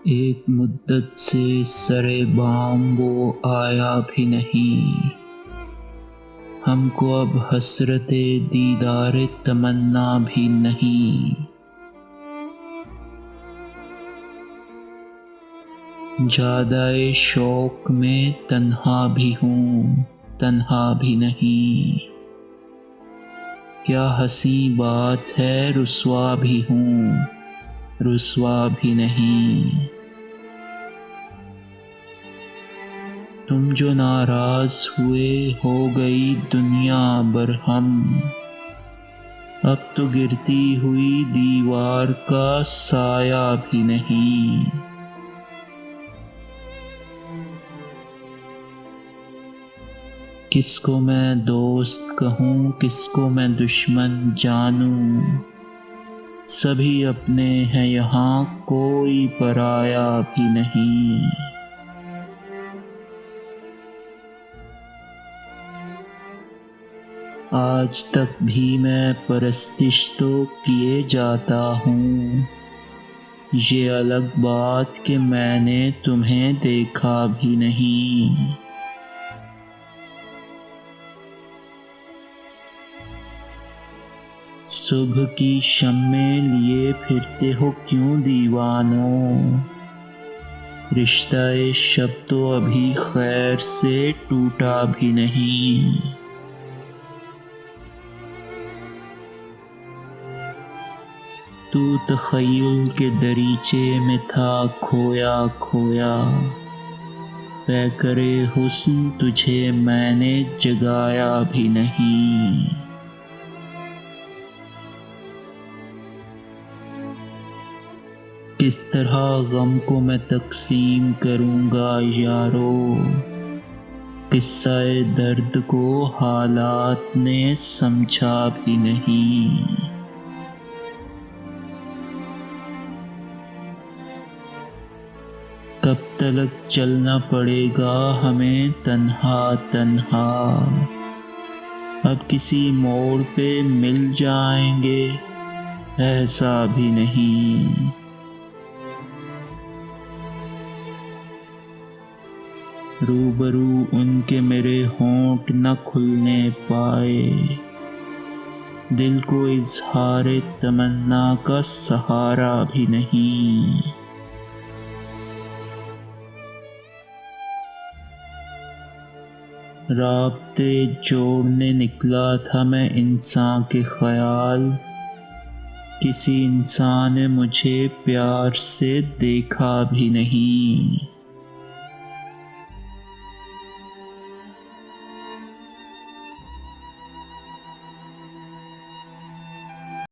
एक मुद्दत से सरे बाम वो आया भी नहीं। हमको अब हसरते दीदारे तमन्ना भी नहीं। ज़्यादाए शौक में तन्हा भी हूँ, तन्हा भी नहीं। क्या हंसी बात है, रुस्वा भी हूँ, रुस्वा भी नहीं। तुम जो नाराज हुए हो गई दुनिया बरहम। अब तो गिरती हुई दीवार का साया भी नहीं। किसको मैं दोस्त कहूँ, किसको मैं दुश्मन जानूं। सभी अपने हैं यहाँ, कोई पराया भी नहीं। आज तक भी मैं परस्तिश तो किए जाता हूँ। ये अलग बात कि मैंने तुम्हें देखा भी नहीं। सुबह की शम्में लिए फिरते हो क्यों दीवानों। रिश्ता-ए शब तो अभी खैर से टूटा भी नहीं। तू तख़य्युल के दरीचे में था खोया खोया। पैकरे हुस्न तुझे मैंने जगाया भी नहीं। किस तरह गम को मैं तक़सीम करूँगा यारो। किस्सा-ए दर्द को हालात ने समझा भी नहीं। कब तलक चलना पड़ेगा हमें तन्हा तन्हा। अब किसी मोड़ पे मिल जाएंगे, ऐसा भी नहीं। रूबरू उनके मेरे होंठ न खुलने पाए। दिल को इज़हारे तमन्ना का सहारा भी नहीं। राब्ते जोड़ने निकला था मैं इंसान के ख्याल। किसी इंसान ने मुझे प्यार से देखा भी नहीं।